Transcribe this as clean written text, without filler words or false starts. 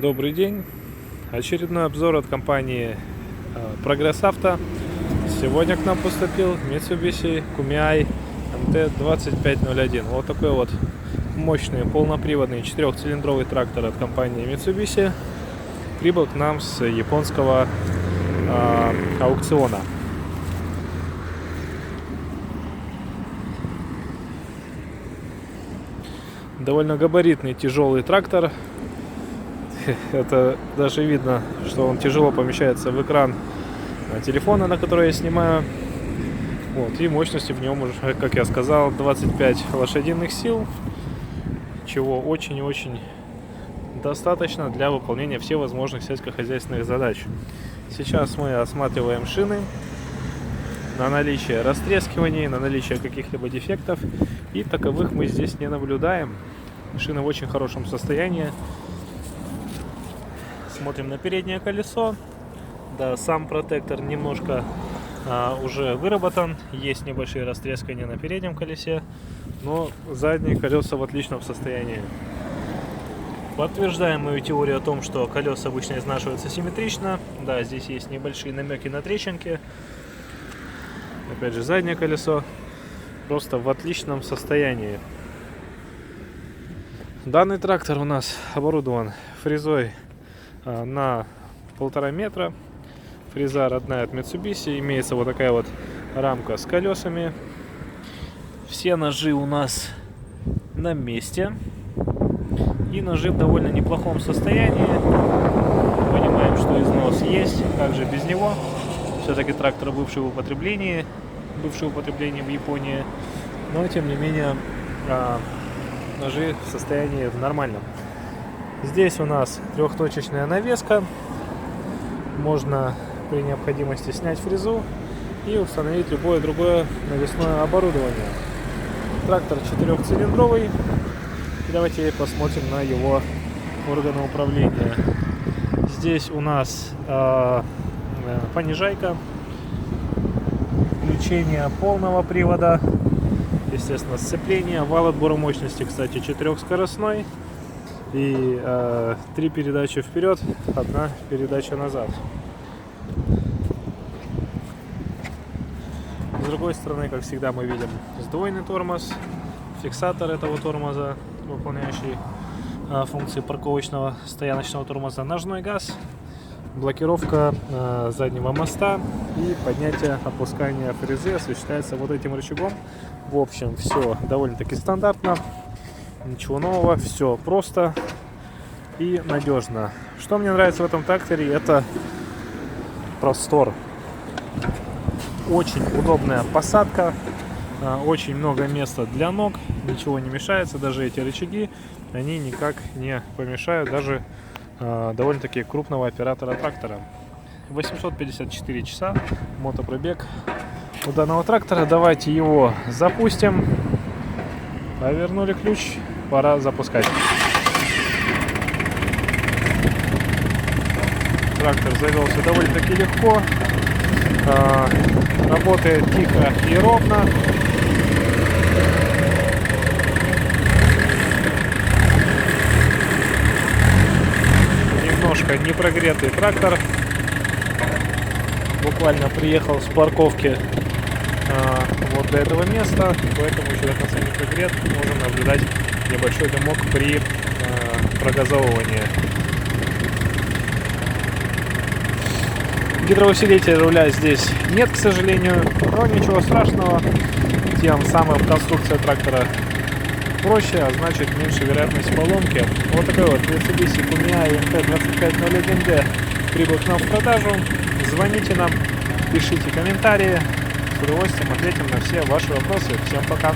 Добрый день. Очередной обзор от компании Progress Auto. Сегодня к нам поступил Mitsubishi Kumiai MT-2501. Вот такой вот мощный полноприводный четырехцилиндровый трактор от компании Mitsubishi прибыл к нам с японского аукциона. Довольно габаритный тяжелый трактор. Это даже видно, что он тяжело помещается в экран телефона, на который я снимаю. Вот, и мощности в нем уже, как я сказал, 25 лошадиных сил, чего очень и очень достаточно для выполнения всевозможных сельскохозяйственных задач. Сейчас мы осматриваем шины на наличие растрескиваний, на наличие каких-либо дефектов, и таковых мы здесь не наблюдаем. Шины в очень хорошем состоянии. Смотрим на переднее колесо. Да, сам протектор немножко уже выработан. Есть небольшие растрескания на переднем колесе, но задние колеса в отличном состоянии. Подтверждаем мою теорию о том, что колеса обычно изнашиваются симметрично. Да, здесь есть небольшие намеки на трещинки. Опять же, заднее колесо просто в отличном состоянии. Данный трактор у нас оборудован фрезой на 1,5 метра. Фреза родная от Mitsubishi. Имеется вот такая вот рамка с колесами. Все ножи у нас на месте. И ножи в довольно неплохом состоянии. Понимаем, что износ есть. Как же без него? Все-таки трактор бывший в употреблении в Японии. Но тем не менее ножи в состоянии нормальном. Здесь у нас трехточечная навеска. Можно при необходимости снять фрезу и установить любое другое навесное оборудование. Трактор четырехцилиндровый. Давайте посмотрим на его органы управления. Здесь у нас понижайка, включение полного привода, естественно, сцепление, вал отбора мощности, кстати, четырехскоростной. И 3 передачи вперед, 1 передача назад. С другой стороны, как всегда, мы видим сдвоенный тормоз, фиксатор этого тормоза, выполняющий функции парковочного стояночного тормоза, ножной газ, блокировка заднего моста и поднятие, опускание фрезы осуществляется вот этим рычагом. В общем, все довольно-таки стандартно. Ничего нового, все просто и надежно. Что мне нравится в этом тракторе, это простор. Очень удобная посадка, очень много места для ног, ничего не мешается, даже эти рычаги, они никак не помешают даже довольно-таки крупного оператора трактора. 854 часа мотопробег у данного трактора. Давайте его запустим. Повернули ключ, пора запускать. Трактор завелся довольно-таки легко, работает тихо и ровно. Немножко непрогретый трактор. Буквально приехал с парковки вот до этого места, поэтому еще до конца не прогрет. Можем наблюдать небольшой дымок при прогазовывании. Гидроусилителя руля здесь нет, к сожалению, но ничего страшного. Тем самым конструкция трактора проще, а значит меньше вероятность поломки. Вот такой вот Mitsubishi Kumiai MT-2501D прибыл к нам в продажу. Звоните нам, пишите комментарии. С удовольствием ответим на все ваши вопросы. Всем пока!